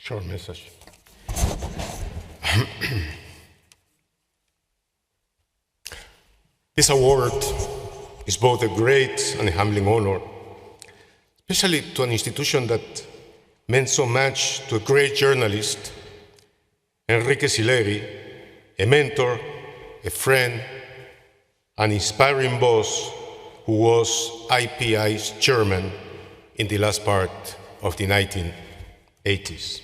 Short message. This award is both a great and a humbling honor, especially to an institution that meant so much to a great journalist, Enrique Sileri, a mentor, a friend, an inspiring boss who was IPI's chairman in the last part of the 1980s.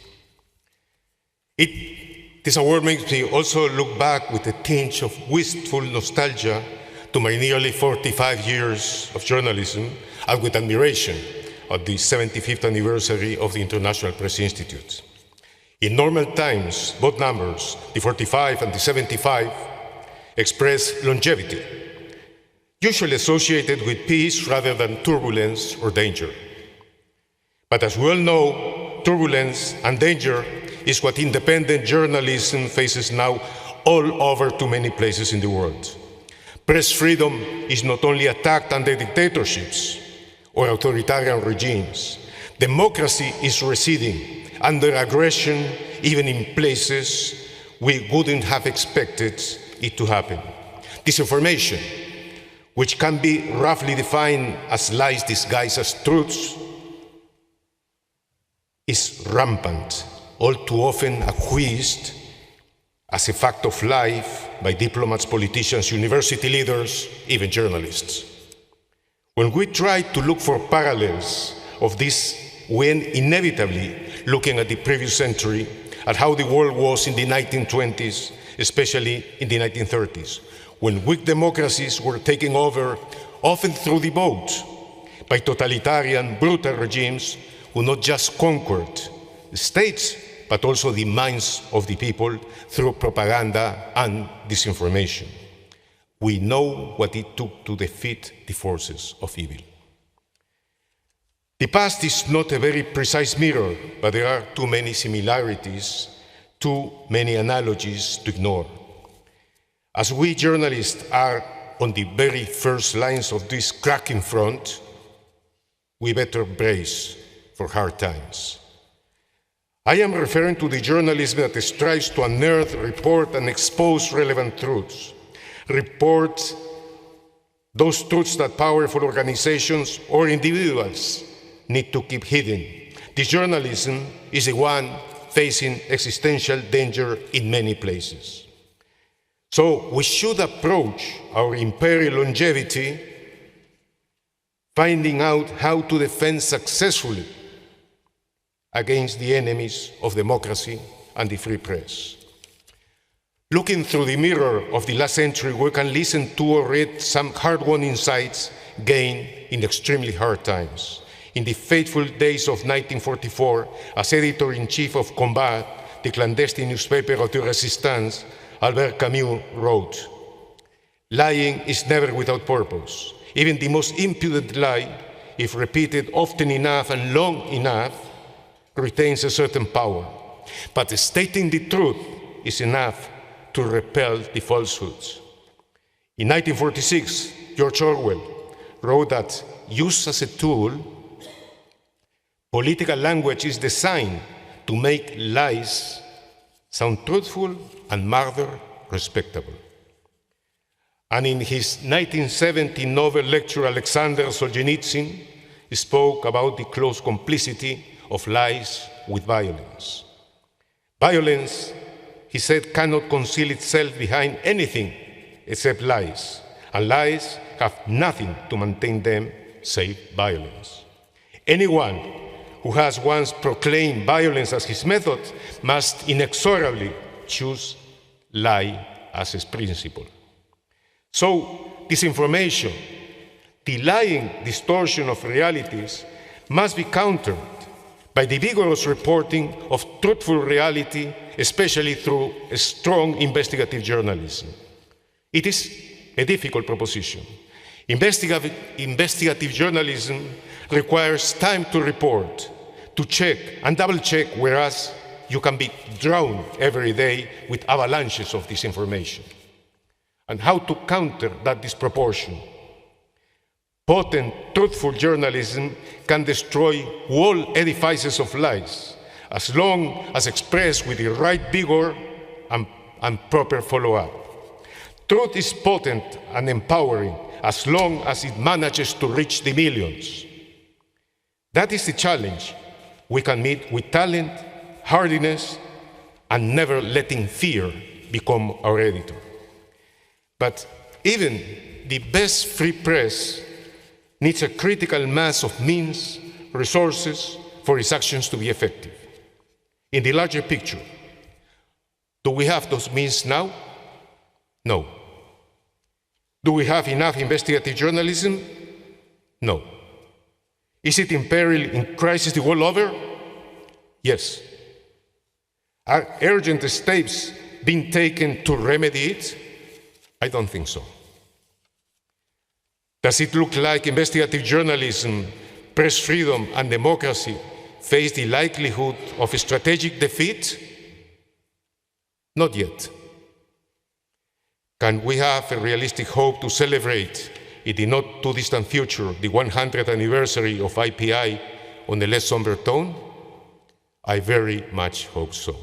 This award makes me also look back with a tinge of wistful nostalgia to my nearly 45 years of journalism and with admiration at the 75th anniversary of the International Press Institute. In normal times, both numbers, the 45 and the 75, express longevity, usually associated with peace rather than turbulence or danger. But as we all know, turbulence and danger is what independent journalism faces now all over too many places in the world. Press freedom is not only attacked under dictatorships or authoritarian regimes. Democracy is receding under aggression, even in places we wouldn't have expected it to happen. Disinformation, which can be roughly defined as lies disguised as truths, is rampant, all too often acquiesced as a fact of life by diplomats, politicians, university leaders, even journalists. When we try to look for parallels of this, we end inevitably looking at the previous century, at how the world was in the 1920s, especially in the 1930s, when weak democracies were taken over, often through the vote, by totalitarian, brutal regimes who not just conquered the states, but also the minds of the people through propaganda and disinformation. We know what it took to defeat the forces of evil. The past is not a very precise mirror, but there are too many similarities, too many analogies to ignore. As we journalists are on the very first lines of this cracking front, we better brace for hard times. I am referring to the journalism that strives to unearth, report, and expose relevant truths. Report those truths that powerful organizations or individuals need to keep hidden. This journalism is the one facing existential danger in many places. So we should approach our imperial longevity finding out how to defend successfully against the enemies of democracy and the free press. Looking through the mirror of the last century, we can listen to or read some hard-won insights gained in extremely hard times. In the fateful days of 1944, as editor-in-chief of Combat, the clandestine newspaper of the Resistance, Albert Camus wrote, "Lying is never without purpose. Even the most impudent lie, if repeated often enough and long enough, retains a certain power. But stating the truth is enough to repel the falsehoods." In 1946, George Orwell wrote that, used as a tool, political language is designed to make lies sound truthful and murder respectable. And in his 1970 novel lecture, Alexander Solzhenitsyn spoke about the close complicity of lies with violence. Violence, he said, cannot conceal itself behind anything except lies, and lies have nothing to maintain them save violence. Anyone who has once proclaimed violence as his method must inexorably choose lie as his principle. So, disinformation, the lying distortion of realities, must be countered by the vigorous reporting of truthful reality, especially through a strong investigative journalism. It is a difficult proposition. Investigative journalism requires time to report, to check and double-check, whereas you can be drowned every day with avalanches of disinformation. And how to counter that disproportion? Potent, truthful journalism can destroy whole edifices of lies as long as expressed with the right vigor and proper follow-up. Truth is potent and empowering as long as it manages to reach the millions. That is the challenge we can meet with talent, hardiness, and never letting fear become our editor. But even the best free press needs a critical mass of means, resources for its actions to be effective. In the larger picture, do we have those means now? No. Do we have enough investigative journalism? No. Is it in peril, in crisis the world over? Yes. Are urgent steps being taken to remedy it? I don't think so. Does it look like investigative journalism, press freedom, and democracy face the likelihood of a strategic defeat? Not yet. Can we have a realistic hope to celebrate, in the not-too-distant future, the 100th anniversary of IPI on a less somber tone? I very much hope so.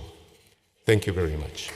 Thank you very much.